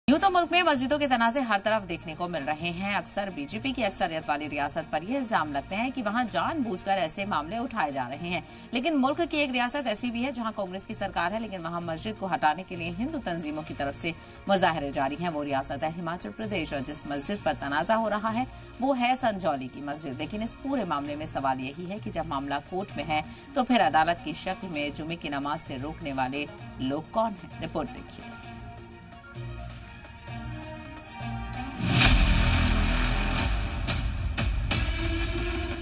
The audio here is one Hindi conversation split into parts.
यूं तो मुल्क में मस्जिदों के तनाज़े हर तरफ देखने को मिल रहे हैं। अक्सर बीजेपी की अक्सरियत वाली रियासत पर ये इल्जाम लगते हैं कि वहां जानबूझकर ऐसे मामले उठाए जा रहे हैं। लेकिन मुल्क की एक रियासत ऐसी भी है जहां कांग्रेस की सरकार है, लेकिन वहां मस्जिद को हटाने के लिए हिंदू तंजीमों की तरफ से मुजाहरे जारी हैं। वो रियासत है हिमाचल प्रदेश, और जिस मस्जिद पर तनाज़ा हो रहा है वो है संजौली की मस्जिद। लेकिन इस पूरे मामले में सवाल यही है कि जब मामला कोर्ट में है तो फिर अदालत की शक्ल में जुमे की नमाज से रोकने वाले लोग कौन है। रिपोर्ट देखिए।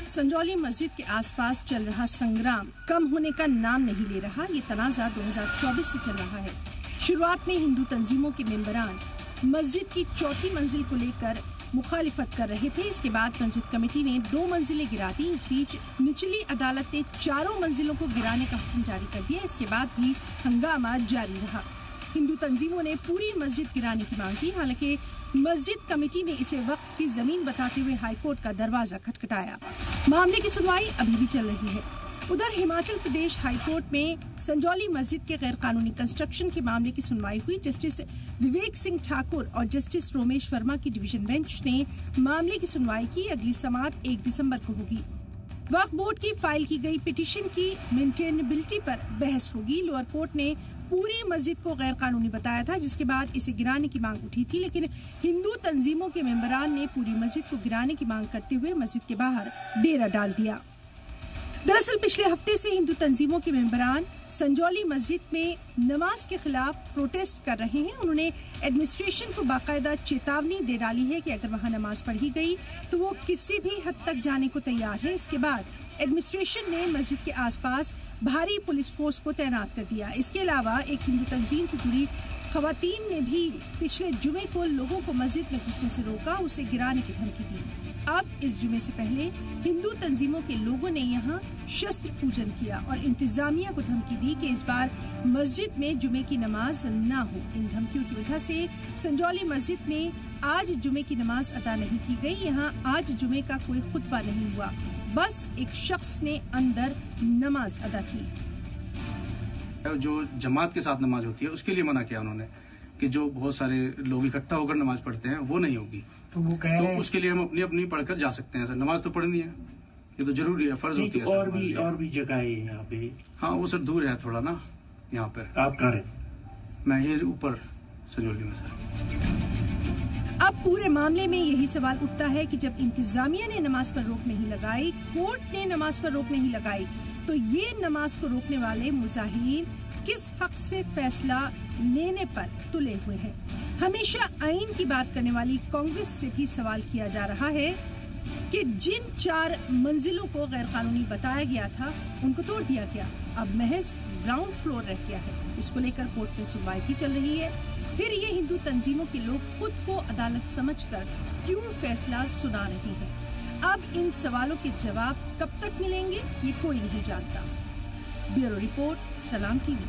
संजौली मस्जिद के आसपास चल रहा संग्राम कम होने का नाम नहीं ले रहा। ये तनाज़ा 2024 से चल रहा है। शुरुआत में हिंदू तंजीमों के मेंबरान मस्जिद की चौथी मंजिल को लेकर मुखालिफत कर रहे थे। इसके बाद मस्जिद कमेटी ने 2 मंजिलें गिरा दी। इस बीच निचली अदालत ने 4 मंजिलों को गिराने का हुक्म जारी कर दिया। इसके बाद भी हंगामा जारी रहा। हिंदू तंजीमों ने पूरी मस्जिद गिराने की मांग की। हालांकि मस्जिद कमेटी ने इसे वक्त की जमीन बताते हुए हाईकोर्ट का दरवाजा खटखटाया। मामले की सुनवाई अभी भी चल रही है। उधर हिमाचल प्रदेश हाईकोर्ट में संजौली मस्जिद के गैर कानूनी कंस्ट्रक्शन के मामले की सुनवाई हुई। जस्टिस विवेक सिंह ठाकुर और जस्टिस रोमेश वर्मा की डिवीजन बेंच ने मामले की सुनवाई की। अगली समाअत 1 दिसंबर को होगी। वक्फ बोर्ड की फाइल की गई पिटीशन की मेंटेनेबिलिटी पर बहस होगी। लोअर कोर्ट ने पूरी मस्जिद को गैर कानूनी बताया था, जिसके बाद इसे गिराने की मांग उठी थी। लेकिन हिंदू तंजीमों के मेंबरान ने पूरी मस्जिद को गिराने की मांग करते हुए मस्जिद के बाहर डेरा डाल दिया। दरअसल पिछले हफ्ते से हिंदू तंजीमों के मेंबरान संजौली मस्जिद में नमाज के खिलाफ प्रोटेस्ट कर रहे हैं। उन्होंने एडमिनिस्ट्रेशन को बाकायदा चेतावनी दे डाली है कि अगर वहां नमाज पढ़ी गई तो वो किसी भी हद तक जाने को तैयार है। इसके बाद एडमिनिस्ट्रेशन ने मस्जिद के आसपास भारी पुलिस फोर्स को तैनात कर दिया। इसके अलावा एक हिंदू तंजीम से जुड़ी खवातीन ने भी पिछले जुमे को लोगों को मस्जिद में घुसने से रोका, उसे गिराने की धमकी दी। अब इस जुमे से पहले हिंदू तंजीमों के लोगों ने यहाँ शस्त्र पूजन किया और इंतजामिया को धमकी दी कि इस बार मस्जिद में जुमे की नमाज ना हो। इन धमकियों की वजह से संजौली मस्जिद में आज जुमे की नमाज अदा नहीं की गई। यहाँ आज जुमे का कोई खुतबा नहीं हुआ, बस एक शख्स ने अंदर नमाज अदा की। जो जमात के साथ नमाज होती है उसके लिए मना किया उन्होंने कि जो बहुत सारे लोग इकट्ठा होकर नमाज पढ़ते हैं वो नहीं होगी। तो वो कह रहे हैं उसके लिए हम अपनी अपनी पढ़कर जा सकते हैं सर। नमाज तो पढ़नी है, ये तो जरूरी है, फर्ज होती है सर। और भी जगह है यहाँ पे। हाँ वो सर दूर है थोड़ा ना यहाँ पर। आप कहाँ रहते? मैं ही ऊपर संजौली में सर। अब पूरे मामले में यही सवाल उठता है कि जब इंतजामिया ने नमाज पर रोक नहीं लगाई, कोर्ट ने नमाज पर रोक नहीं लगाई, तो ये नमाज को रोकने वाले मुजाहिरीन किस हक से फैसला लेने पर तुले हुए हैं। हमेशा आईन की बात करने वाली कांग्रेस से भी सवाल किया जा रहा है कि जिन 4 मंजिलों को गैर कानूनी बताया गया था उनको तोड़ दिया गया, अब महज ग्राउंड फ्लोर रह गया है। इसको लेकर कोर्ट में सुनवाई भी चल रही है। फिर ये हिंदू तंजीमों के लोग खुद को अदालत समझकर क्यों फैसला सुना रहे हैं। अब इन सवालों के जवाब कब तक मिलेंगे ये कोई नहीं जानता। ब्यूरो रिपोर्ट, सलाम टीवी।